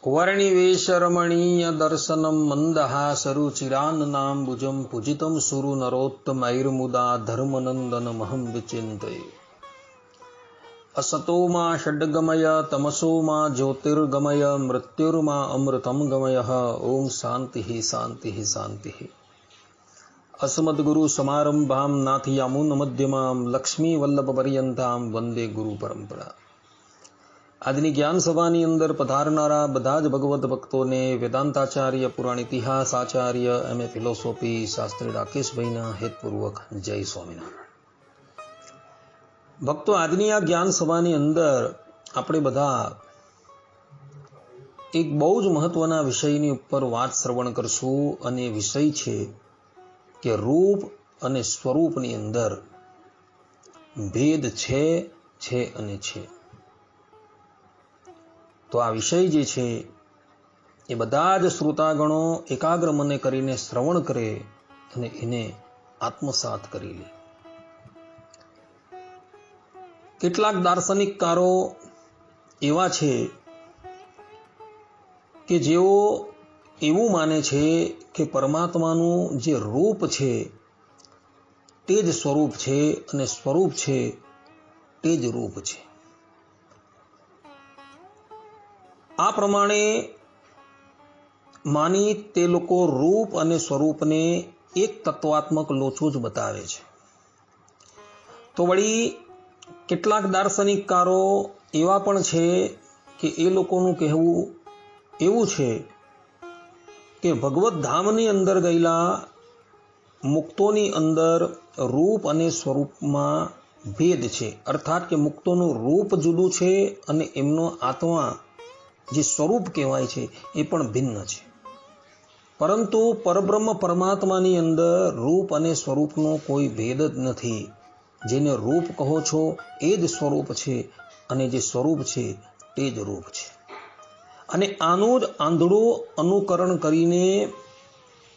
वर्णिवेशरमणीय दर्शनं मन्दहासरुचिरान्नाम्बुजं पूजितं सुरु नरोत्तमैर्मुदा धर्मनन्दनमहं विचिन्तये। असतो मा षड्गमय तमसो मा ज्योतिर्गमय मृत्युर्मा अमृतं गमयः। ओम शान्तिः शान्तिः शान्तिः। अस्मद्गुरु समारंभां नाथयामुन मध्यमां लक्ष्मी वल्लभ पर्यंतां वंदे गुरु परंपरा। આજની જ્ઞાન સભાની અંદર પધારનારા બધા જ ભગવત ભક્તોને વેદાંતાચાર્ય પુરાણ ઇતિહાસ આચાર્ય એમ.એ. ફિલોસોફી શાસ્ત્રી રાકેશભાઈના હેતપૂર્વક જય સ્વામિનારાયણ। ભક્તો, આજની આ જ્ઞાન સભાની અંદર આપણે બધા એક બહુ જ મહત્વના વિષયની ઉપર વાત શ્રવણ કરશું અને વિષય છે કે રૂપ અને સ્વરૂપની અંદર ભેદ છે અને છે। તો આ વિષય જે છે એ બધા જ શ્રોતાગણો એકાગ્ર મને કરીને શ્રવણ કરે અને એને આત્મસાત કરી લે। કેટલાક દાર્શનિકકારો એવા છે કે જેઓ એવું માને છે કે પરમાત્માનું જે રૂપ છે તે જ સ્વરૂપ છે અને સ્વરૂપ છે તે જ રૂપ છે। આ પ્રમાણે માની તે લોકો રૂપ અને સ્વરૂપને એક તત્વાત્મક લોચો જ બતાવે છે। તો વળી કેટલાક દાર્શનિકકારો એવા પણ છે કે એ લોકોનું કહેવું એવું છે કે ભગવત ધામની અંદર ગયેલા મુક્તોની અંદર રૂપ અને સ્વરૂપમાં ભેદ છે, અર્થાત કે મુક્તોનું રૂપ જુદું છે અને એમનો આત્મા જે સ્વરૂપ કહેવાય છે એ પણ ભિન્ન છે। પરંતુ પરબ્રહ્મ પરમાત્માની અંદર રૂપ અને સ્વરૂપનો કોઈ ભેદ જ નથી। જેને રૂપ કહો છો એ જ સ્વરૂપ છે અને જે સ્વરૂપ છે તે જ રૂપ છે। અને આનું જ આંધળું અનુકરણ કરીને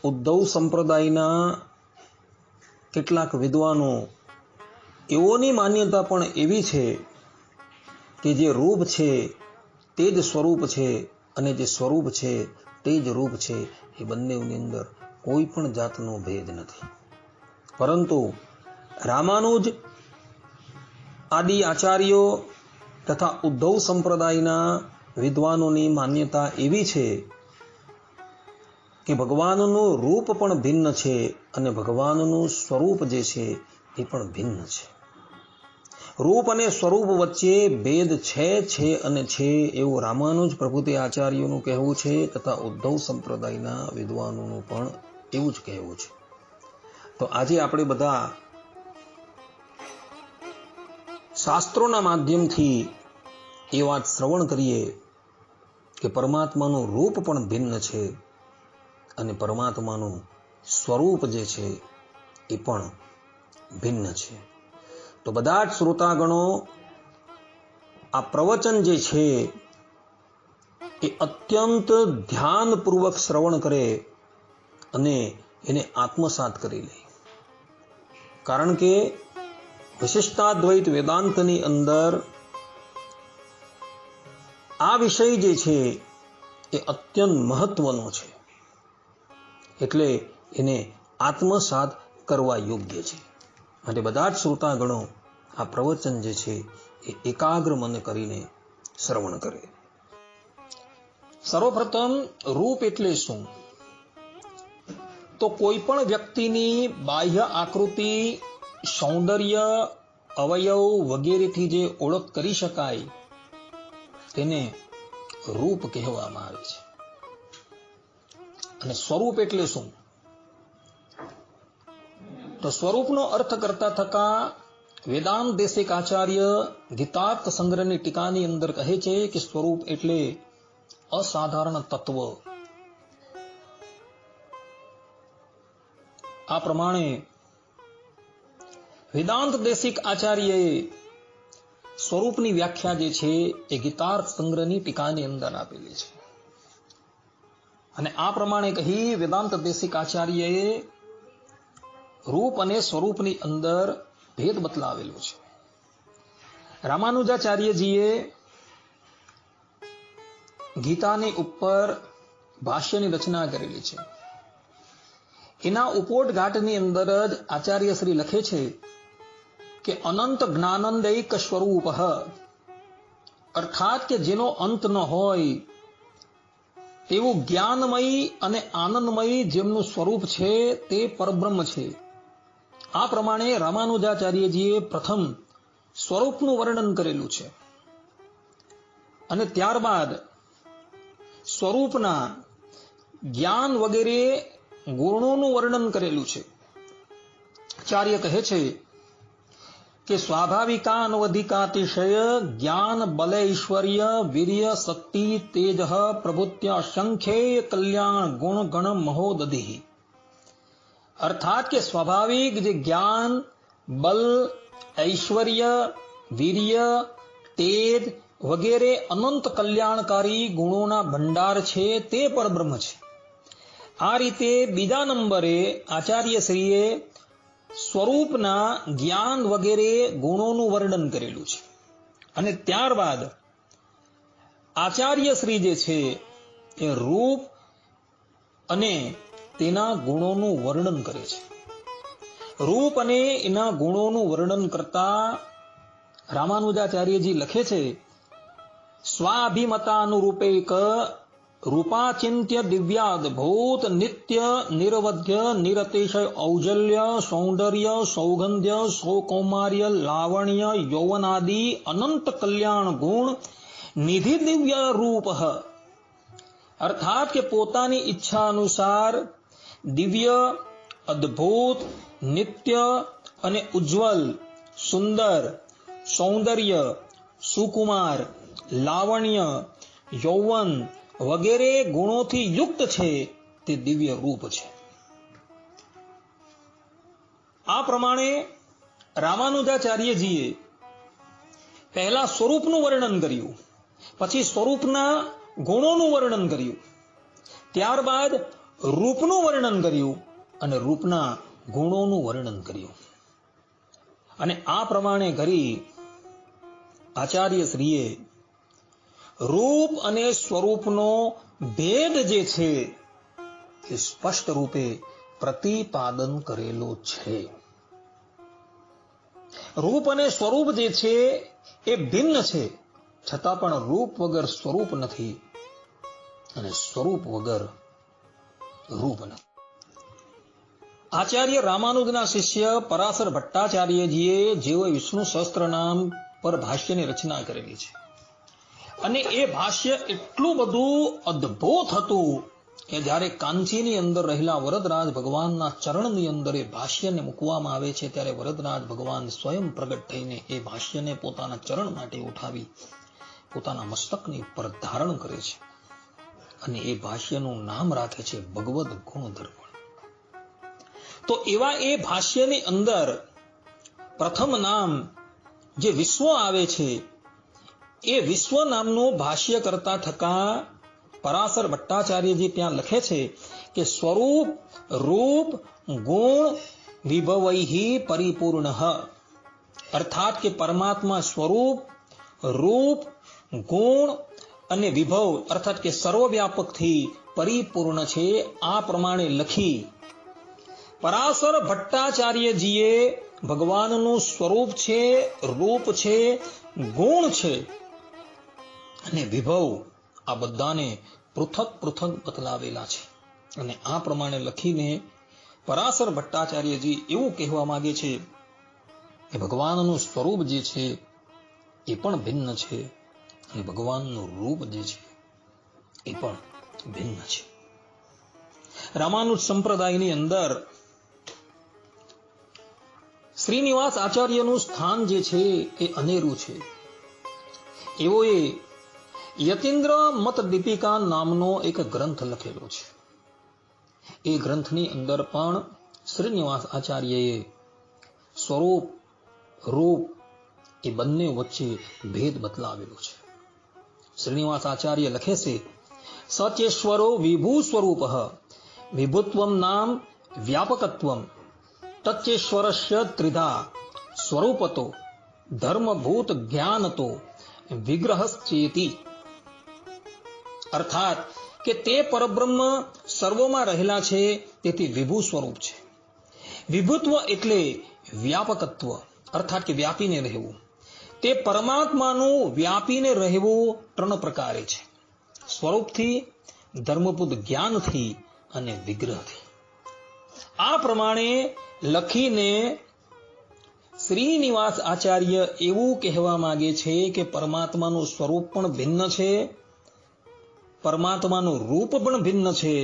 ઉદ્ધવ સંપ્રદાયના કેટલાક વિદ્વાનો એઓની માન્યતા પણ એવી છે કે જે રૂપ છે તે જ સ્વરૂપ છે અને જે સ્વરૂપ છે તે જ રૂપ છે। એ બંનેની અંદર કોઈ પણ જાતનો ભેદ નથી। પરંતુ રામાનુજ આદિ આચાર્યો તથા ઉદ્ધવ સંપ્રદાયના વિદ્વાનોની માન્યતા એવી છે કે ભગવાનનું રૂપ પણ ભિન્ન છે અને ભગવાનનું સ્વરૂપ જે છે એ પણ ભિન્ન છે। રૂપ અને સ્વરૂપ વચ્ચે ભેદ છે અને છે એવું રામાનુજ પ્રભુતિ આચાર્યોનું કહેવું છે તથા ઉદ્ધવ સંપ્રદાયના વિદ્વાનોનું પણ એવું જ કહેવું છે। તો આજે આપણે બધા શાસ્ત્રોના માધ્યમથી એ વાત શ્રવણ કરીએ કે પરમાત્માનું રૂપ પણ ભિન્ન છે અને પરમાત્માનું સ્વરૂપ જે છે એ પણ ભિન્ન છે। તો બધા જ શ્રોતાગણો આ પ્રવચન જે છે એ અત્યંત ધ્યાનપૂર્વક શ્રવણ કરે અને એને આત્મસાત કરી લે। કારણ કે વિશિષ્ટાદ્વૈત વેદાંતની અંદર આ વિષય જે છે એ અત્યંત મહત્વનો છે, એટલે એને આત્મસાત કરવા યોગ્ય છે। માટે બધા જ શ્રોતાગણો આ પ્રવચન જે છે એ એકાગ્ર મન કરીને શ્રવણ કરે। સર્વપ્રથમ રૂપ એટલે શું? તો કોઈ પણ વ્યક્તિની બાહ્ય આકૃતિ, સૌંદર્ય, અવયવ વગેરેથી જે ઓળખ કરી શકાય તેને રૂપ કહેવામાં આવે છે। અને સ્વરૂપ એટલે શું? તો સ્વરૂપનો અર્થ કરતા થકા વેદાંત દેશિક આચાર્ય ગીતાર્થ સંગ્રહની ટીકાની અંદર કહે છે કે સ્વરૂપ એટલે અસાધારણ તત્વ। આ પ્રમાણે વેદાંત દેશિક આચાર્યએ સ્વરૂપની વ્યાખ્યા જે છે એ ગીતાર્થ સંગ્રહની ટીકાની અંદર આપેલી છે। અને આ પ્રમાણે કહી વેદાંત દેશિક આચાર્યએ રૂપ અને સ્વરૂપની અંદર ભેદ બતલાવેલો છે। રામાનુજાચાર્યજીએ ગીતાની ઉપર ભાષ્યની રચના કરેલી છે. એના ઉપોટઘાટની અંદર જ આચાર્ય શ્રી લખે છે કે અનંત જ્ઞાનંદૈક સ્વરૂપ, અર્થાત કે જેનો અંત ન હોય તેવું જ્ઞાનમય અને આનંદમય જેમનું સ્વરૂપ છે તે પરબ્રહ્મ છે. આ પ્રમાણે રામાનુજાચાર્યજીએ પ્રથમ સ્વરૂપનું વર્ણન કરેલું છે અને ત્યારબાદ સ્વરૂપના જ્ઞાન વગેરે ગુણોનું વર્ણન કરેલું છે. આચાર્ય કહે છે કે સ્વાભાવિકાનવધિકાતિશય જ્ઞાન બલ ઐશ્વર્ય વીર્ય શક્તિ તેજ પ્રભુત્ય અસંખ્યેય કલ્યાણ ગુણ ગણ મહોદધિ, અર્થાત કે સ્વાભાવિક જે જ્ઞાન, બલ, ઐશ્વર્ય, વીર્ય, તેજ વગેરે અનંત કલ્યાણકારી ગુણોના ભંડાર છે તે પરબ્રહ્મ છે. આ રીતે બીજા નંબરે આચાર્યશ્રીએ સ્વરૂપના જ્ઞાન વગેરે ગુણોનું વર્ણન કરેલું છે અને ત્યારબાદ આચાર્યશ્રી જે છે એ રૂપ અને તેના ગુણોનું વર્ણન કરે છે. રૂપ અને એના ગુણોનું વર્ણન કરતા રામાનુજાચાર્યજી લખે છે સ્વાભિમતાનુરૂપેક રૂપાચિંત્ય દિવ્યાદભૂત નિત્ય નિરવધ્ય નિરતિશય ઔજલ્ય સૌંદર્ય સૌગંધ્ય સૌકૌમાર્ય લાવણ્ય યૌવનાદિ અનંત કલ્યાણ ગુણ નિધિ દિવ્ય રૂપ, અર્થાત કે પોતાની ઈચ્છા અનુસાર દિવ્ય, અદ્ભુત, નિત્ય અને ઉજ્જવલ, સુંદર, સૌંદર્ય, સુકુમાર, લાવણ્ય, યૌવન વગેરે ગુણોથી યુક્ત છે તે દિવ્ય રૂપ છે. આ પ્રમાણે રામાનુજાચાર્યજીએ પહેલા સ્વરૂપનું વર્ણન કર્યું, પછી સ્વરૂપના ગુણોનું વર્ણન કર્યું, ત્યારબાદ રૂપનું વર્ણન કર્યું અને રૂપના ગુણોનું વર્ણન કર્યું. અને આ પ્રમાણે કરી આચાર્યશ્રીએ રૂપ અને સ્વરૂપનો ભેદ જે છે એ સ્પષ્ટ રૂપે પ્રતિપાદન કરેલો છે. રૂપ અને સ્વરૂપ જે છે એ ભિન્ન છે, છતાં પણ રૂપ વગર સ્વરૂપ નથી અને સ્વરૂપ વગર રૂપ નથી. આચાર્ય રામાનુજના શિષ્ય પરાશર ભટ્ટાચાર્યજીએ જેઓ વિષ્ણુ સહસ્ત્રનામ પર ભાષ્યની રચના કરેલી છે અને એ ભાષ્ય એટલું બધું અદ્ભુત હતું કે જ્યારે કાંચીની અંદર રહેલા વરદરાજ ભગવાનના ચરણની અંદર એ ભાષ્યને મૂકવામાં આવે છે ત્યારે વરદરાજ ભગવાન સ્વયં પ્રગટ થઈને એ ભાષ્યને પોતાના ચરણ માટે ઉઠાવી પોતાના મસ્તકની ઉપર ધારણ કરે છે અને એ ભાષ્યનું નામ રાખે છે ભગવદ ગુણ દર્પણ. તો એવા એ ભાષ્યની અંદર પ્રથમ નામ જે વિશ્વ આવે છે એ વિશ્વ નામનું ભાષ્ય કરતા થકા પરાશર ભટ્ટાચાર્યજી ત્યાં લખે છે કે સ્વરૂપ રૂપ ગુણ વિભવૈહિ પરિપૂર્ણ, અર્થાત કે પરમાત્મા સ્વરૂપ, રૂપ, ગુણ અને વિભવ અર્થાત કે સર્વવ્યાપકથી પરિપૂર્ણ છે. આ પ્રમાણે લખી પરાશર ભટ્ટાચાર્યજીએ ભગવાનનું સ્વરૂપ છે, રૂપ છે, ગુણ છે અને વિભવ આ બધાને પૃથક પૃથક બતલાવેલા છે. અને આ પ્રમાણે લખીને પરાશર ભટ્ટાચાર્યજી એવું કહેવા માંગે છે કે ભગવાનનું સ્વરૂપ જે છે એ પણ ભિન્ન છે અને ભગવાનનું રૂપ જે છે એ પણ ભિન્ન છે. રામાનુજ સંપ્રદાયની અંદર શ્રીનિવાસ આચાર્યનું સ્થાન જે છે એ અનેરું છે. એઓએ યતીન્દ્ર મત દીપિકા નામનો એક ગ્રંથ લખેલો છે. એ ગ્રંથની અંદર પણ શ્રીનિવાસ આચાર્યએ સ્વરૂપ રૂપ એ બંને વચ્ચે ભેદ બતલાવેલો છે. શ્રીનિવાસ આચાર્ય લખે છે સચેશ્વરો વિભુ સ્વરૂપ વિભુત્વમ નામ વ્યાપકત્વમ તચ્ચેશ્વરસ્ય ત્રિધા સ્વરૂપતો ધર્મભૂત જ્ઞાનતો વિગ્રહશ્ચેતિ. અર્થાત કે તે પરબ્રહ્મ સર્વમાં રહેલા છે, તેથી વિભુ સ્વરૂપ છે. વિભુત્વ એટલે વ્યાપકત્વ, અર્થાત કે વ્યાપીને રહેવું. તે પરમાત્માનું વ્યાપીને રહેવું 3 પ્રકારે છે: સ્વરૂપથી, ધર્મબુદ્ધ જ્ઞાનથી અને વિગ્રહથી. આ પ્રમાણે લખીને શ્રીનિવાસ આચાર્ય એવું કહેવા માંગે છે કે પરમાત્માનું સ્વરૂપ પણ ભિન્ન છે, પરમાત્માનું રૂપ પણ ભિન્ન છે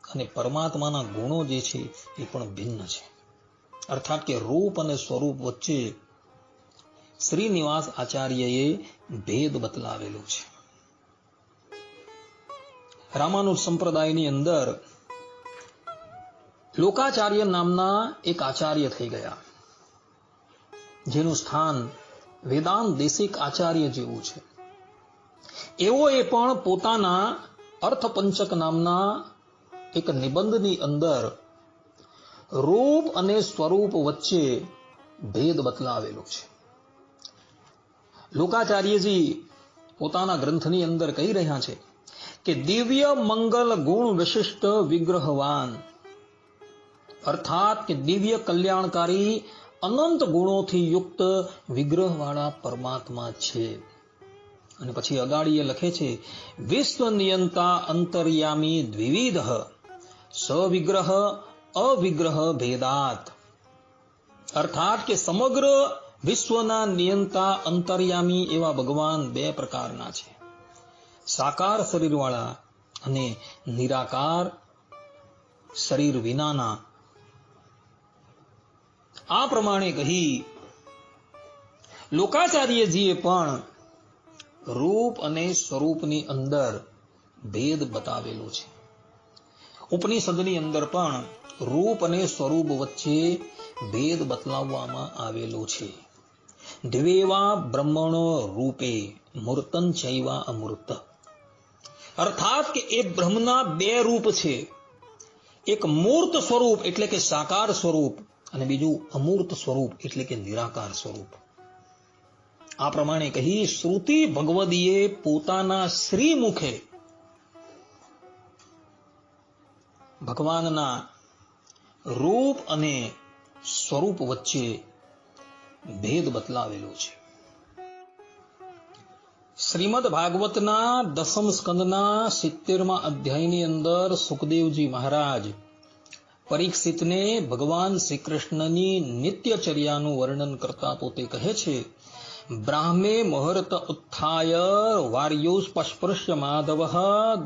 અને પરમાત્માના ગુણો જે છે એ પણ ભિન્ન છે. અર્થાત કે રૂપ અને સ્વરૂપ વચ્ચે શ્રીનિવાસ આચાર્યએ ભેદ બતલાવેલો છે. રામાનુજ સંપ્રદાયની અંદર લોકાચાર્ય નામના એક આચાર્ય થઈ ગયા, જેનું સ્થાન વેદાંત દેશિક આચાર્ય જેવું છે. એઓએ પણ પોતાના અર્થપંચક નામના એક નિબંધની અંદર રૂપ અને સ્વરૂપ વચ્ચે ભેદ બતલાવેલો છે. લોકાચાર્યજી પોતાના ગ્રંથની અંદર કહી રહ્યા છે કે દિવ્ય મંગલ ગુણ વિશિષ્ટ વિગ્રહવાન, અર્થાત કે દિવ્ય કલ્યાણકારી અનંત ગુણોથી યુક્ત વિગ્રહવાળા પરમાત્મા છે. અને પછી અગાડીએ લખે છે, વિશ્વ નિયંતા અંતર્યામી દ્વિવિધ સવિગ્રહ અવિગ્રહ ભેદાત. અર્થાત કે સમગ્ર વિશ્વના નિયંતા અંતર્યામી એવા ભગવાન 2 પ્રકારના છે: સાકાર શરીરવાળા અને નિરાકાર શરીર વિનાના. આ પ્રમાણે કહી લોકાચાર્યજીએ પણ રૂપ અને સ્વરૂપની અંદર ભેદ બતાવેલો છે. ઉપનિષદની અંદર પણ રૂપ અને સ્વરૂપ વચ્ચે ભેદ બતલાવવામાં આવેલો છે. દ્વેવા બ્રહ્મણો રૂપે મૂર્તં ચૈવા અમૂર્ત. અર્થાત કે એ બ્રહ્મના 2 રૂપ છે. એક મૂર્ત સ્વરૂપ એટલે કે સાકાર સ્વરૂપ અને બીજું અમૂર્ત સ્વરૂપ એટલે કે નિરાકાર સ્વરૂપ. આ પ્રમાણે કહી શ્રુતિ ભગવદીએ પોતાના શ્રી મુખે ભગવાનના રૂપ અને સ્વરૂપ વચ્ચે ભેદ બતલાવેલો છે. શ્રીમદ ભાગવતના 10મ સ્કંદના 70મા અધ્યાયની અંદર સુખદેવજી મહારાજ પરીક્ષિતને ભગવાન શ્રી કૃષ્ણની નિત્યચર્યાનું વર્ણન કરતા પોતે કહે છે, બ્રાહ્મે મુહૂર્ત ઉત્થાય વાર્યો સ્પસ્પૃશ્ય માધવ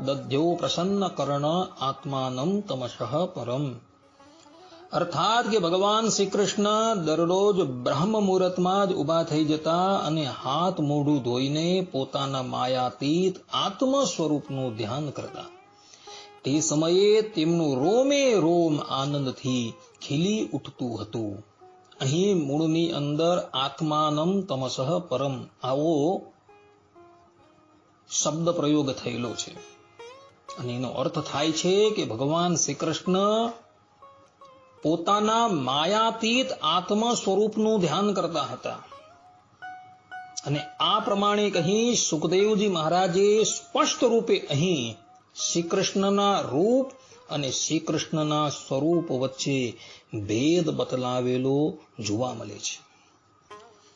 દધ્યો પ્રસન્ન કર્ણ આત્માનમ તમશઃ પરમ. અર્થાત કે ભગવાન શ્રી કૃષ્ણ દરરોજ બ્રહ્મ મુહૂર્તમાં જ ઊભા થઈ જતા અને હાથ મોઢું ધોઈને પોતાના માયાતીત આત્મ સ્વરૂપનું ધ્યાન કરતા. તે સમયે તેમનું રોમે રોમ આનંદથી ખીલી ઉઠતું હતું. અહીં મૂળની અંદર આત્માનમ તમસઃ પરમ આવો શબ્દ પ્રયોગ થયેલો છે અને એનો અર્થ થાય છે કે ભગવાન શ્રી કૃષ્ણ પોતાના માયાતીત આત્મ સ્વરૂપનું ધ્યાન કરતા હતા. અને આ પ્રમાણે કહી સુખદેવજી મહારાજે સ્પષ્ટ રૂપે અહીં શ્રી કૃષ્ણના રૂપ અને શ્રી કૃષ્ણના સ્વરૂપ વચ્ચે ભેદ બતલાવેલો જોવા મળે છે.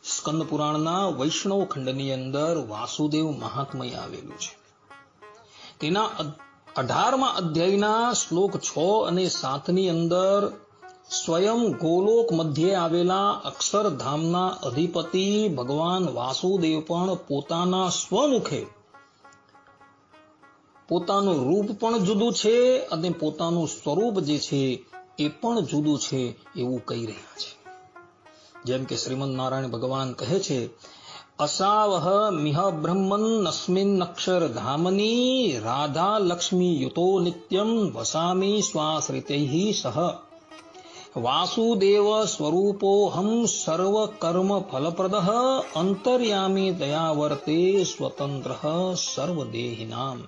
સ્કંદ પુરાણના વૈષ્ણવ ખંડની અંદર વાસુદેવ મહાત્મય આવેલું છે. તેના 18મા અધ્યાયના શ્લોક 6 અને 7ની અંદર સ્વયં ગોલોક મધ્યે આવેલા અક્ષરધામના અધિપતિ ભગવાન વાસુદેવ પણ પોતાના સ્વમુખે પોતાનું રૂપ પણ જુદું છે અને પોતાનું સ્વરૂપ જે છે એ પણ જુદું છે એવું કહી રહ્યા છે. જેમ કે શ્રીમદ નારાયણ ભગવાન કહે છે, અસાવહ મિહ બ્રહ્મન અસ્મિન અક્ષર ધામની રાધા લક્ષ્મી યુતો નિત્યમ વસામી સ્વાશ્રિતૈઃ સહ વાસુદેવ સ્વરૂપોહમ સર્વ કર્મ ફલપ્રદઃ અંતર્યામી દયાવર્તે સ્વતંત્ર સર્વદેહિનામ.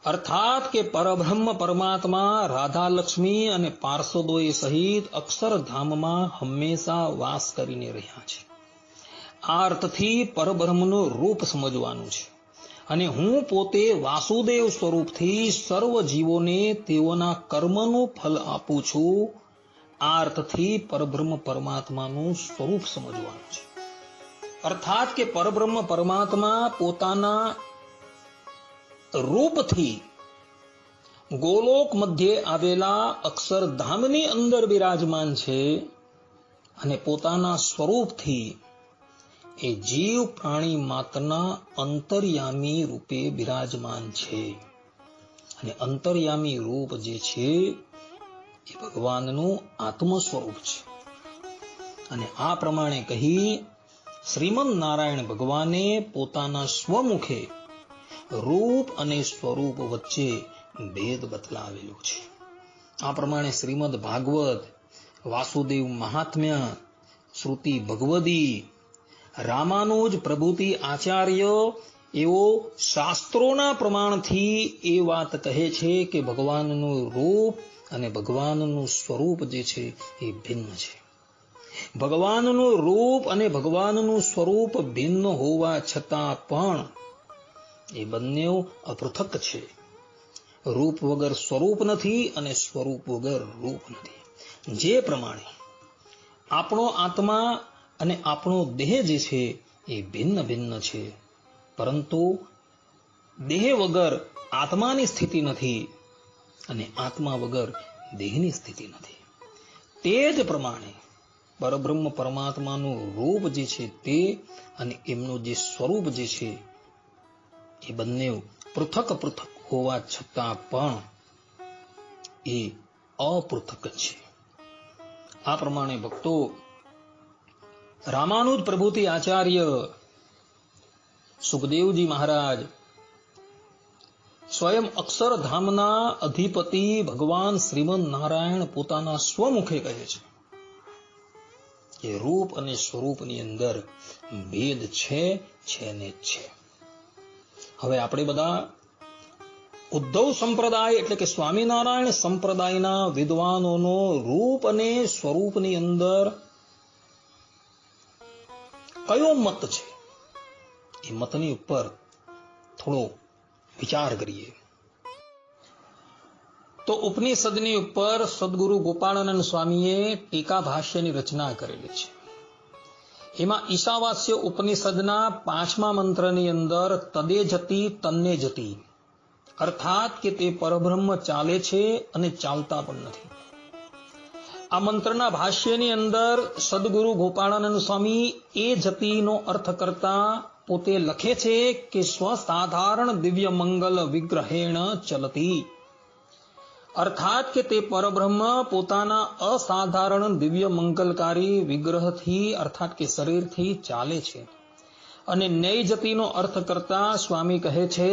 અર્થાત કે પરબ્રહ્મ પરમાત્મા રાધા લક્ષ્મી અને પાર્ષદોએ સહિત અક્ષરધામમાં હંમેશા વાસ કરીને રહ્યા છે. આ અર્થથી પરબ્રહ્મનું રૂપ સમજવાનું છે અને હું પોતે વાસુદેવ સ્વરૂપથી સર્વ જીવોને તેઓના કર્મનું ફલ આપું છું. આ અર્થથી પરબ્રહ્મ પરમાત્માનું સ્વરૂપ સમજવાનું છે. અર્થાત કે પરબ્રહ્મ પરમાત્મા પોતાના રૂપથી ગોલોક મધ્યે આવેલા અક્ષરધામની અંદર બિરાજમાન છે અને પોતાના સ્વરૂપથી એ જીવ પ્રાણી માત્રના અંતર્યામી રૂપે બિરાજમાન છે. અને અંતર્યામી રૂપ જે છે એ ભગવાનનું આત્મ સ્વરૂપ છે. અને આ પ્રમાણે કહી શ્રીમદ નારાયણ ભગવાને પોતાના સ્વમુખે રૂપ અને સ્વરૂપ વચ્ચે ભેદ બતલાવેલો છે. આ પ્રમાણે શ્રીમદ ભાગવત, વાસુદેવ મહાત્મ્ય, શ્રુતિ ભગવદી, રામાનુજ પ્રભુતિ આચાર્ય એવો શાસ્ત્રોના પ્રમાણથી એ વાત કહે છે કે ભગવાનનું રૂપ અને ભગવાનનું સ્વરૂપ જે છે એ ભિન્ન છે. ભગવાનનું રૂપ અને ભગવાનનું સ્વરૂપ ભિન્ન હોવા છતાં પણ એ બંને અપૃથક છે. રૂપ વગર સ્વરૂપ નથી અને સ્વરૂપ વગર રૂપ નથી. જે પ્રમાણે આપણો આત્મા અને આપણો દેહ જે છે એ ભિન્ન ભિન્ન છે, પરંતુ દેહ વગર આત્માની સ્થિતિ નથી અને આત્મા વગર દેહની સ્થિતિ નથી. તે જ પ્રમાણે પરબ્રહ્મ પરમાત્માનું રૂપ જે છે તે અને એમનું જે સ્વરૂપ જે છે એ બંને પૃથક પૃથક હોવા છતાં પણ એ અપૃથક છે. આ પ્રમાણે ભક્તો રામાનુજ પ્રભુતિ આચાર્ય, સુખદેવજી મહારાજ સ્વયં અક્ષરધામના અધિપતિ ભગવાન શ્રીમદ નારાયણ પોતાના સ્વમુખે કહે છે કે રૂપ અને સ્વરૂપની અંદર ભેદ છે ને છે. હવે આપણે બધા ઉદ્ધવ સંપ્રદાય એટલે કે સ્વામિનારાયણ સંપ્રદાયના વિદ્વાનોનો રૂપ અને સ્વરૂપની અંદર કયો મત છે એ મતની ઉપર થોડો વિચાર કરીએ. તો ઉપનિષદની ઉપર સદગુરુ ગોપાળાનંદ સ્વામીએ ટીકા ભાષ્યની રચના કરેલી છે. એમાં ઈશાવાસ્ય ઉપનિષદના 5મા મંત્રની અંદર તદે જતી તન્ને જતી, અર્થાત કે તે પરબ્રહ્મ ચાલે છે અને ચાલતા પણ નથી. આ મંત્રના ભાષ્યની અંદર સદગુરુ ગોપાળાનંદ સ્વામી એ જતીનો અર્થ કરતા પોતે લખે છે કે સ્વસાધારણ દિવ્ય મંગલ વિગ્રહેણ ચલતી, અર્થાત કે તે પરબ્રહ્મ પોતાના અસાધારણ દિવ્ય મંગલકારી વિગ્રહથી અર્થાત કે શરીરથી ચાલે છે. અને નૈ જતીનો અર્થ કરતા સ્વામી કહે છે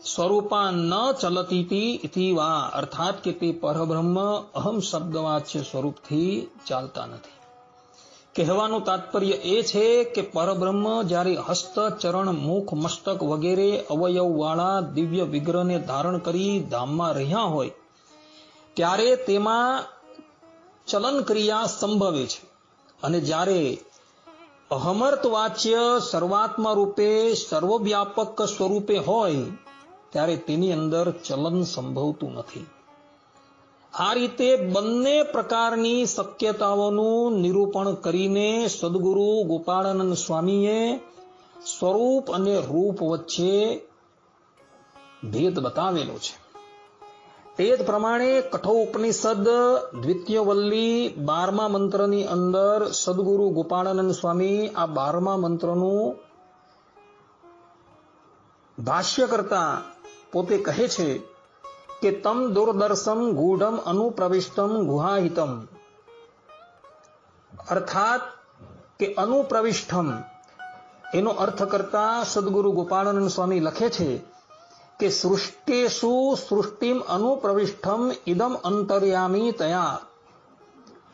સ્વરૂપા ન ચલતી ઇતિ વા, અર્થાત કે તે પરબ્રહ્મ અહમ શબ્દવાચ્ય સ્વરૂપથી ચાલતા નથી. કહેવાનું તાત્પર્ય એ છે કે પરબ્રહ્મ જ્યારે હસ્ત, ચરણ, મુખ, મસ્તક વગેરે અવયવ વાળા દિવ્ય વિગ્રહને ધારણ કરી ધામમાં રહ્યા હોય ત્યારે તેમાં ચલન ક્રિયા સંભવે છે. અને જ્યારે અહમર્ત વાચ્ય સર્વાત્મા રૂપે સર્વવ્યાપક સ્વરૂપે હોય ત્યારે તેની અંદર ચલન સંભવતું નથી. આ રીતે બંને પ્રકારની શક્યતાઓનું નિરૂપણ કરીને સદગુરુ ગોપાળાનંદ સ્વામીએ સ્વરૂપ અને રૂપ વચ્ચે ભેદ બતાવેલો છે. તે જ પ્રમાણે કઠોપનિષદ દ્વિતીય વલ્લી 12મા મંત્રની અંદર સદગુરુ ગોપાળાનંદ સ્વામી આ 12મા મંત્રનું ભાષ્ય કરતા પોતે કહે છે કે તમ દુર્દર્શમ ગૂઢમ અનુપ્રવિષ્ટમ ગુહાહિતમ, અર્થાત કે અનુપ્રવિષ્ટમ એનો અર્થ કરતા સદગુરુ ગોપાળાનંદ સ્વામી લખે છે કે સૃષ્ટિષુ સૃષ્ટિમ અનુપ્રવિષ્ટમ ઇદમ અંતર્યામી તયા,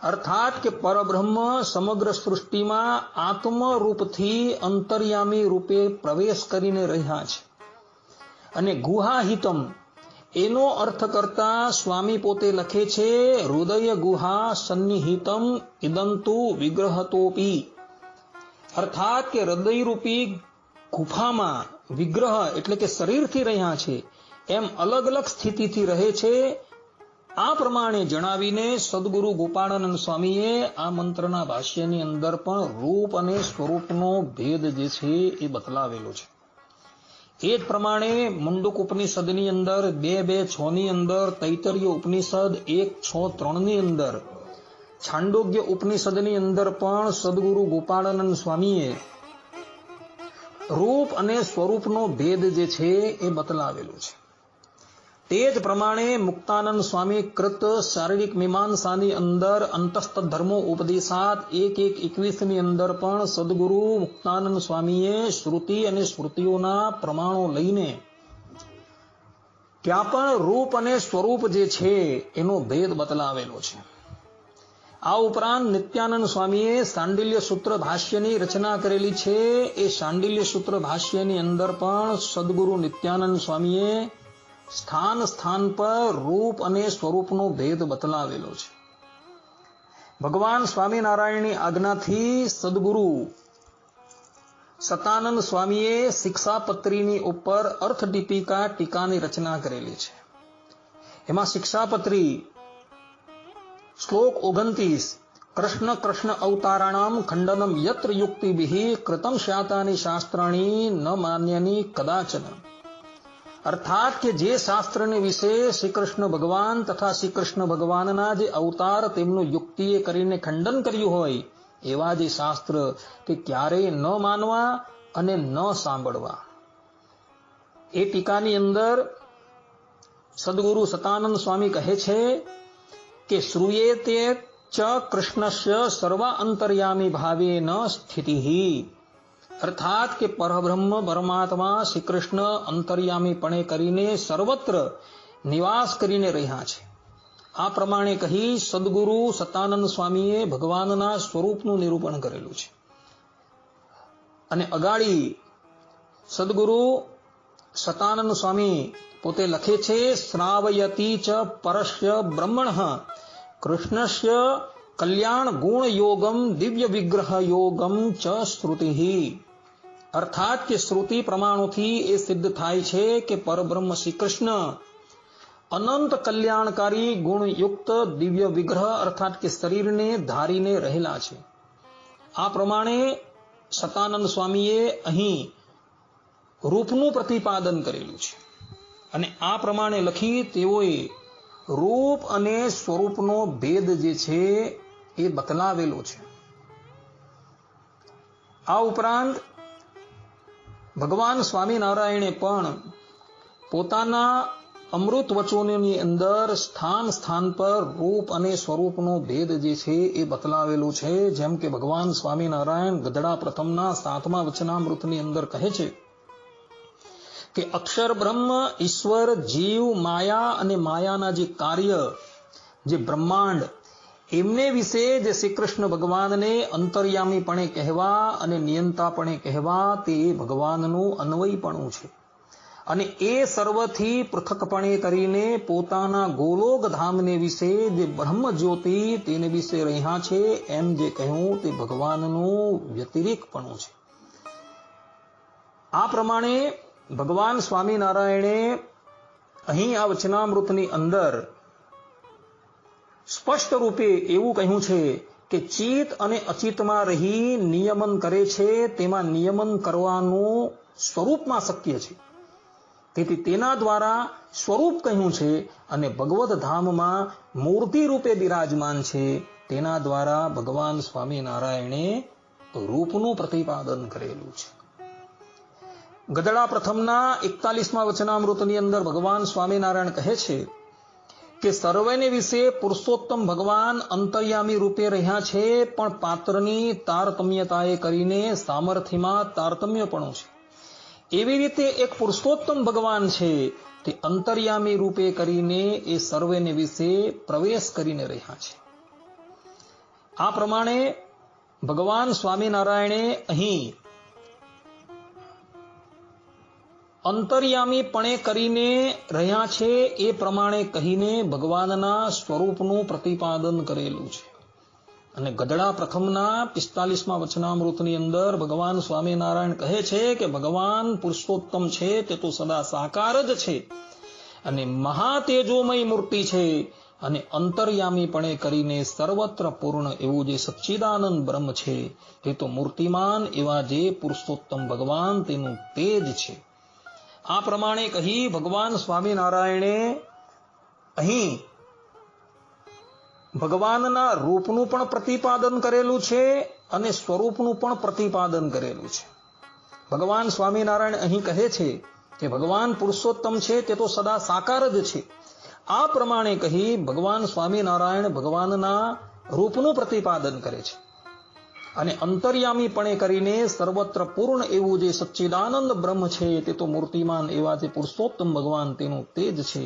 અર્થાત કે પરબ્રહ્મ સમગ્ર સૃષ્ટિમાં આત્મરૂપથી અંતર્યામી રૂપે પ્રવેશ કરીને રહ્યા છે. અને ગુહાહિતમ એનો અર્થ કરતા સ્વામી પોતે લખે છે હૃદય ગુહા સન્નિહિતમ ઇદંતુ વિગ્રહતોપી, અર્થાત કે હૃદયરૂપી ગુફામાં વિગ્રહ એટલે કે શરીરથી રહ્યા છે એમ અલગ અલગ સ્થિતિથી રહે છે, આ પ્રમાણે જણાવીને સદગુરુ ગોપાળાનંદ સ્વામીએ આ મંત્રના ભાષ્યની અંદર પણ રૂપ અને સ્વરૂપનો ભેદ જે છે એ બતલાવેલો છે. એ જ પ્રમાણે મુંડક ઉપનિષદની અંદર 2:2:6 ની અંદર, તૈતરીય ઉપનિષદ 1:6:3 ની અંદર, છાંડોગ્ય ઉપનિષદની અંદર પણ સદગુરુ ગોપાળાનંદ સ્વામીએ રૂપ અને સ્વરૂપનો ભેદ જે છે એ બતલાવેલો છે. તે જ પ્રમાણે મુક્તાનંદ સ્વામી કૃત શારીરિક મીમાંસાની અંદર અંતસ્થ ધર્મો ઉપદેશાત 1:1:21 ની અંદર પણ સદગુરુ મુક્તાનંદ સ્વામીએ શ્રુતિ અને સ્મૃતિઓના પ્રમાણો લઈને ત્યાં પણ રૂપ અને સ્વરૂપ જે છે એનો ભેદ બતલાવેલો છે. આ ઉપરાંત નિત્યાનંદ સ્વામીએ શાંડિલ્ય સૂત્ર ભાષ્યની રચના કરેલી છે. એ શાંડિલ્ય સૂત્ર ભાષ્યની અંદર પણ સદગુરુ નિત્યાનંદ સ્વામીએ સ્થાન સ્થાન પર રૂપ અને સ્વરૂપનો ભેદ બતલાવેલો છે. ભગવાન સ્વામિનારાયણની આજ્ઞાથી સદગુરુ સતાનંદ સ્વામીએ શિક્ષાપત્રીની ઉપર અર્થ દીપિકા ટીકાની રચના કરેલી છે. એમાં શિક્ષાપત્રી શ્લોક 29 કૃષ્ણ કૃષ્ણ અવતારાણામ ખંડનમ યત્ર યુક્તિભિઃ કૃતમ સ્યાતાની શાસ્ત્રાણી ન માન્યની કદાચન, અર્થાત કે જે શાસ્ત્રને વિશે શ્રી કૃષ્ણ ભગવાન તથા શ્રી કૃષ્ણ ભગવાનના જે અવતાર તેમનું યુક્તિએ કરીને ખંડન કર્યું હોય એવા જે શાસ્ત્ર તે ક્યારેય ન માનવા અને ન સાંભળવા. એ ટીકાની અંદર સદગુરુ સતાનંદ સ્વામી કહે છે કે શ્રૂયેતે ચ કૃષ્ણસ્ય સર્વા અંતર્યામી ભાવેન સ્થિતિઃ, અર્થાત કે પરબ્રહ્મ પરમાત્મા શ્રી કૃષ્ણ અંતર્યામીપણે કરીને સર્વત્ર નિવાસ કરીને રહ્યા છે. આ પ્રમાણે કહી સદગુરુ સતાનંદ સ્વામીએ ભગવાનના સ્વરૂપનું નિરૂપણ કરેલું છે. અને અગાડી સદગુરુ સતાનંદ સ્વામી પોતે લખે છે શ્રાવયતી ચ પરસ્ય બ્રહ્મણઃ કૃષ્ણસ્ય કલ્યાણ ગુણ યોગમ દિવ્ય વિગ્રહ યોગમ ચ શ્રુતિઃ, અર્થાત કે શ્રુતિ પ્રમાણોથી એ સિદ્ધ થાય છે કે પરબ્રહ્મ શ્રી કૃષ્ણ અનંત કલ્યાણકારી ગુણયુક્ત દિવ્ય વિગ્રહ અર્થાત કે શરીરને ધારીને રહેલા છે. આ પ્રમાણે સતાનંદ સ્વામીએ અહીં રૂપનું પ્રતિપાદન કરેલું છે. અને આ પ્રમાણે લખી તેઓએ રૂપ અને સ્વરૂપનો ભેદ જે છે એ બતલાવેલો છે. આ ઉપરાંત ભગવાન સ્વામિનારાયણે પણ પોતાના અમૃત વચનોની અંદર સ્થાન સ્થાન પર રૂપ અને સ્વરૂપનો ભેદ જે છે એ બતલાવેલું છે. જેમ કે ભગવાન સ્વામિનારાયણ ગધડા પ્રથમના 7મા વચનામૃતની અંદર કહે છે કે અક્ષર બ્રહ્મ ઈશ્વર જીવ માયા અને માયાના જે કાર્ય જે બ્રહ્માંડ એમને વિશે જે શ્રી કૃષ્ણ ભગવાનને અંતર્યામીપણે કહેવા અને નિયંતાપણે કહેવા તે ભગવાનનું અન્વયપણું છે. અને એ સર્વથી પૃથકપણે કરીને પોતાના ગોલોક ધામને વિશે જે બ્રહ્મ જ્યોતિ તેને વિશે રહ્યા છે એમ જે કહ્યું તે ભગવાનનું વ્યતિરેકપણું છે. આ પ્રમાણે ભગવાન સ્વામિનારાયણે અહીં આ વચનામૃતની અંદર સ્પષ્ટ રૂપે એવું કહ્યું છે કે ચિત અને અચિતમાં રહી નિયમન કરે છે તેમાં નિયમન કરવાનું સ્વરૂપમાં શક્ય છે. તેથી તેના દ્વારા સ્વરૂપ કહ્યું છે અને ભગવદ ધામમાં મૂર્તિ રૂપે બિરાજમાન છે તેના દ્વારા ભગવાન સ્વામિનારાયણે રૂપનું પ્રતિપાદન કરેલું છે. ગધડા પ્રથમના 41મા વચનામૃતની અંદર ભગવાન સ્વામિનારાયણ કહે છે કે સર્વેને વિશે પુરુષોત્તમ ભગવાન અંતર્યામી રૂપે રહ્યા છે, પણ પાત્રની તારતમ્યતાએ કરીને સામર્થ્યમાં તારતમ્યપણું છે. એવી રીતે એક પુરુષોત્તમ ભગવાન છે તે અંતર્યામી રૂપે કરીને એ સર્વેને વિશે પ્રવેશ કરીને રહ્યા છે. આ પ્રમાણે ભગવાન સ્વામિનારાયણે અહીં અંતર્યામીપણે કરીને રહ્યા છે એ પ્રમાણે કહીને ભગવાનના સ્વરૂપનું પ્રતિપાદન કરેલું છે. અને ગદડા પ્રથમના 45મા વચનામૃતની અંદર ભગવાન સ્વામિનારાયણ કહે છે કે ભગવાન પુરુષોત્તમ છે તે તો સદા સાકાર જ છે અને મહાતેજોમય મૂર્તિ છે અને અંતર્યામીપણે કરીને સર્વત્ર પૂર્ણ એવું જે સચ્ચિદાનંદ બ્રહ્મ છે તે તો મૂર્તિમાન એવા જે પુરુષોત્તમ ભગવાન તેનું તેજ છે. આ પ્રમાણે કહી ભગવાન સ્વામિનારાયણે અહીં ભગવાનના રૂપનું પણ પ્રતિપાદન કરેલું છે અને સ્વરૂપનું પણ પ્રતિપાદન કરેલું છે. ભગવાન સ્વામિનારાયણ અહીં કહે છે કે ભગવાન પુરુષોત્તમ છે તે તો સદા સાકાર જ છે. આ પ્રમાણે કહી ભગવાન સ્વામિનારાયણ ભગવાનના રૂપનું પ્રતિપાદન કરે છે અને અંતર્યામીપણે કરીને સર્વત્ર પૂર્ણ એવું જે સચ્ચિદાનંદ બ્રહ્મ છે તે તો મૂર્તિમાન એવા જે પુરુષોત્તમ ભગવાન તેનું તેજ છે.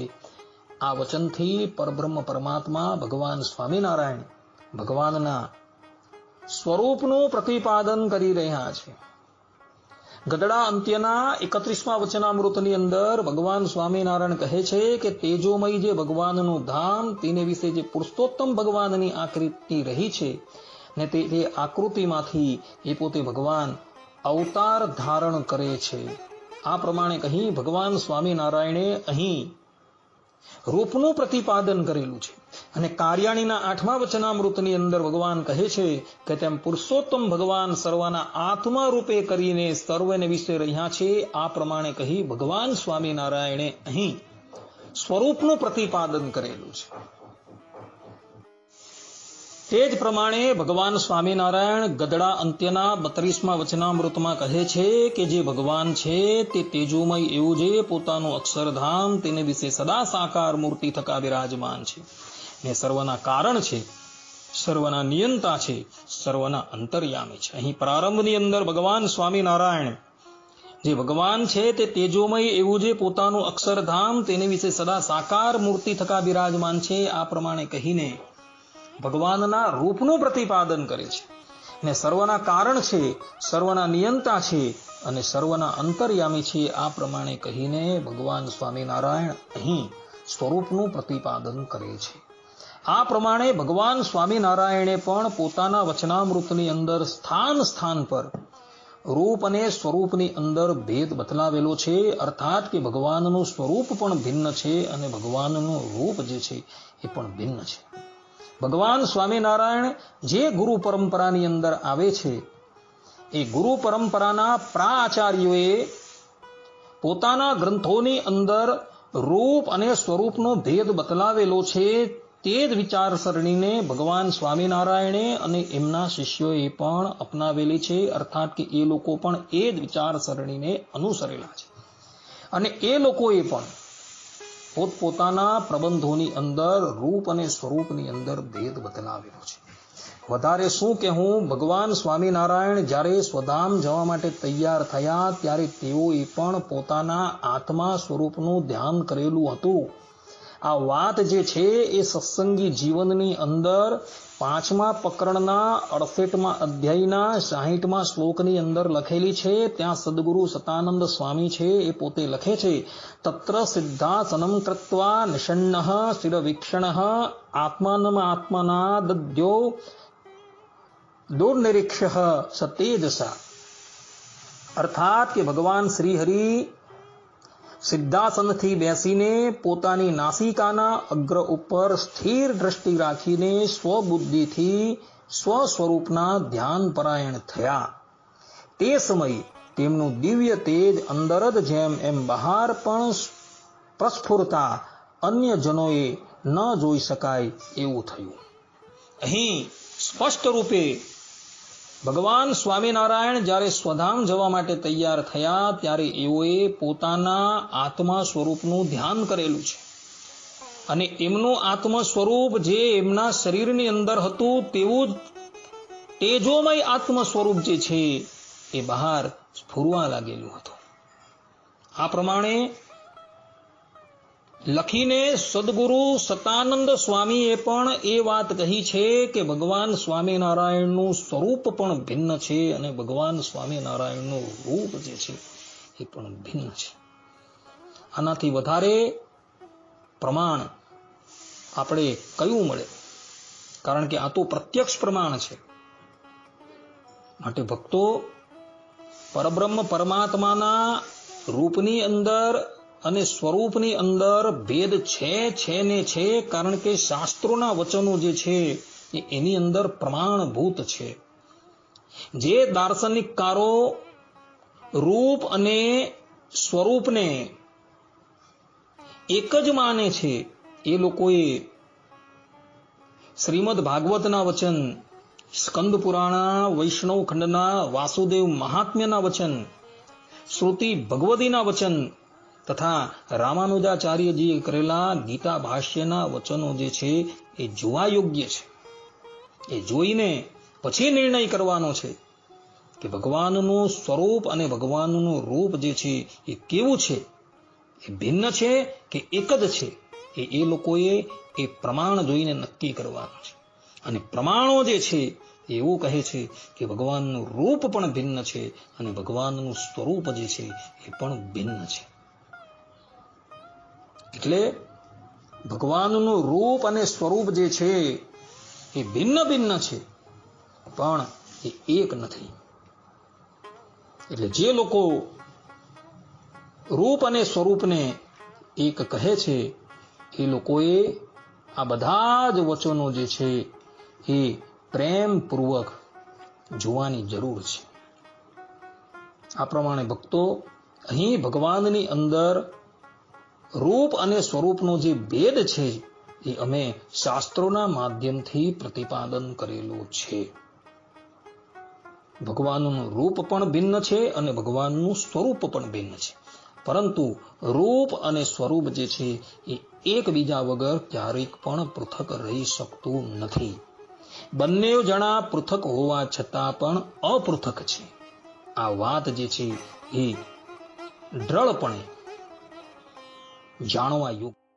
આ વચનથી પરબ્રહ્મ પરમાત્મા ભગવાન સ્વામિનારાયણ ભગવાનના સ્વરૂપનું પ્રતિપાદન કરી રહ્યા છે. ગદડા અંત્યના 31મા વચનામૃતની અંદર ભગવાન સ્વામિનારાયણ કહે છે કે તેજોમય જે ભગવાનનું ધામ તેને વિશે જે પુરુષોત્તમ ભગવાનની આકૃતિ રહી છે ને તે આકૃતિમાંથી એ પોતે ભગવાન અવતાર ધારણ કરે છે. આ પ્રમાણે કહી ભગવાન સ્વામિનારાયણે અહીં રૂપનું પ્રતિપાદન કરેલું છે અને કાર્યાણીના 8મા વચનામૃતની અંદર ભગવાન કહે છે કે તેમ પુરુષોત્તમ ભગવાન સર્વના આત્મા રૂપે કરીને સર્વને વિશે રહ્યા છે. આ પ્રમાણે કહી ભગવાન સ્વામિનારાયણે અહીં સ્વરૂપનું પ્રતિપાદન કરેલું છે. તે જ પ્રમાણે ભગવાન સ્વામિનારાયણ ગદડા અંત્યના 32મા વચનામૃતમાં કહે છે કે જે ભગવાન છે તે તેજોમય એવું જે પોતાનું અક્ષરધામ તેને વિશે સદા સાકાર મૂર્તિ થકા બિરાજમાન છે ને સર્વના કારણ છે, સર્વના નિયંતા છે, સર્વના અંતર્યામી છે. અહીં પ્રારંભની અંદર ભગવાન સ્વામિનારાયણ જે ભગવાન છે તે તેજોમય એવું જે પોતાનું અક્ષરધામ તેને વિશે સદા સાકાર મૂર્તિ થકા બિરાજમાન છે. આ પ્રમાણે કહીને ભગવાનના રૂપનું પ્રતિપાદન કરે છે ને સર્વના કારણ છે, સર્વના નિયંતા છે અને સર્વના અંતર્યામી છે. આ પ્રમાણે કહીને ભગવાન સ્વામિનારાયણ અહીં સ્વરૂપનું પ્રતિપાદન કરે છે. આ પ્રમાણે ભગવાન સ્વામિનારાયણે પણ પોતાના વચનામૃતની અંદર સ્થાન સ્થાન પર રૂપ અને સ્વરૂપની અંદર ભેદ બતલાવેલો છે. અર્થાત કે ભગવાનનું સ્વરૂપ પણ ભિન્ન છે અને ભગવાનનું રૂપ જે છે એ પણ ભિન્ન છે. ભગવાન સ્વામિનારાયણ જે ગુરુ પરંપરાની અંદર આવે છે એ ગુરુ પરંપરાના પ્રાચાર્યોએ પોતાના ગ્રંથોની અંદર રૂપ અને સ્વરૂપનો ભેદ બતલાવેલો છે. તે જ વિચારસરણીને ભગવાન સ્વામિનારાયણે અને એમના શિષ્યોએ પણ અપનાવેલી છે. અર્થાત કે એ લોકો પણ એ જ વિચારસરણીને અનુસરેલા છે અને એ લોકોએ પણ પોતપોતાના પ્રબંધોની અંદર રૂપ અને સ્વરૂપની અંદર ભેદ બદલાવેલો છે. વધારે શું કહેવું, ભગવાન સ્વામિનારાયણ જ્યારે સ્વધામ જવા માટે તૈયાર થયા ત્યારે તેઓએ પણ પોતાના આત્મા સ્વરૂપનું ધ્યાન કરેલું હતું. આ વાત જે છે એ સત્સંગી જીવનની અંદર 5મા પ્રકરણના 68મા અધ્યાયના 60મા શ્લોકની અંદર લખેલી છે. ત્યાં સદગુરુ સતાનંદ સ્વામી છે એ પોતે લખે છે, તત્ર સિદ્ધાસનમ કૃત્વા નિષન્નઃ શિરવીક્ષણઃ આત્માનમાત્મના દદ્યો દુર્નિરીક્ષ્યઃ સતેજસા. અર્થાત કે ભગવાન શ્રી હરિ સિદ્ધાસનથી બેસીને પોતાની નાસિકાના અગ્ર ઉપર સ્થિર દ્રષ્ટિ રાખીને સ્વબુદ્ધિથી સ્વસ્વરૂપના ધ્યાન પરાયણ થયા. તે સમયે તેમનું દિવ્ય તેજ અંદર જ જેમ એમ બહાર પણ પ્રસ્ફુરતા અન્ય જનોએ ન જોઈ શકાય એવું થયું. અહીં સ્પષ્ટ રૂપે ભગવાન સ્વામિનારાયણ જ્યારે સ્વધામ જવા માટે તૈયાર થયા ત્યારે એઓએ પોતાના આત્મા સ્વરૂપનું ધ્યાન કરેલું છે અને એમનું આત્મ સ્વરૂપ જે એમના શરીરની અંદર હતું તેવું જ તેજોમય આત્મ સ્વરૂપ જે છે એ બહાર સ્ફુરવા લાગેલું હતું. આ પ્રમાણે લખીને સદગુરુ સતાનંદ સ્વામીએ પણ એ વાત કહી છે કે ભગવાન સ્વામિનારાયણનું સ્વરૂપ પણ ભિન્ન છે અને ભગવાન સ્વામિનારાયણનું રૂપ જે છે એ પણ ભિન્ન છે. આનાથી વધારે પ્રમાણ આપણે કયું મળે? કારણ કે આ તો પ્રત્યક્ષ પ્રમાણ છે. માટે ભક્તો, પરબ્રહ્મ પરમાત્માના રૂપની અંદર અને સ્વરૂપની અંદર ભેદ છે ને છે, કારણ કે શાસ્ત્રોના વચનો જે છે એ એની અંદર પ્રમાણભૂત છે. જે દાર્શનિકકારો રૂપ અને સ્વરૂપને એક જ માને છે, એ લોકોએ શ્રીમદ ભાગવતના વચન, સ્કંદ પુરાણા, વૈષ્ણવ ખંડના વાસુદેવ મહાત્મ્યના વચન, શ્રુતિ ભગવતીના વચન તથા રામાનુજાચાર્યજીએ કરેલા ગીતા ભાષ્યના વચનો જે છે એ જોવા યોગ્ય છે. એ જોઈને પછી નિર્ણય કરવાનો છે કે ભગવાનનું સ્વરૂપ અને ભગવાનનું રૂપ જે છે એ કેવું છે, એ ભિન્ન છે કે એક જ છે, એ લોકોએ એ પ્રમાણ જોઈને નક્કી કરવાનું છે. અને પ્રમાણો જે છે એવું કહે છે કે ભગવાનનું રૂપ પણ ભિન્ન છે અને ભગવાનનું સ્વરૂપ જે છે એ પણ ભિન્ન છે. એટલે ભગવાનનું રૂપ અને સ્વરૂપ જે છે એ ભિન્ન ભિન્ન છે, પણ એ એક નથી. એટલે જે લોકો રૂપ અને સ્વરૂપને એક કહે છે, એ લોકોએ આ બધા જ વચનો જે છે એ પ્રેમપૂર્વક જોવાની જરૂર છે. આ પ્રમાણે ભક્તો, અહીં ભગવાનની અંદર રૂપ અને સ્વરૂપનો જે ભેદ છે એ અમે શાસ્ત્રોના માધ્યમથી પ્રતિપાદન કરેલું છે. ભગવાનનું રૂપ પણ ભિન્ન છે અને ભગવાનનું સ્વરૂપ પણ ભિન્ન છે, પરંતુ રૂપ અને સ્વરૂપ જે છે એ એકબીજા વગર ક્યારેક પણ પૃથક રહી શકતું નથી. બંને જણા પૃથક હોવા છતાં પણ અપૃથક છે. આ વાત જે છે એ દ્રઢપણે જાણવા યોગ્ય.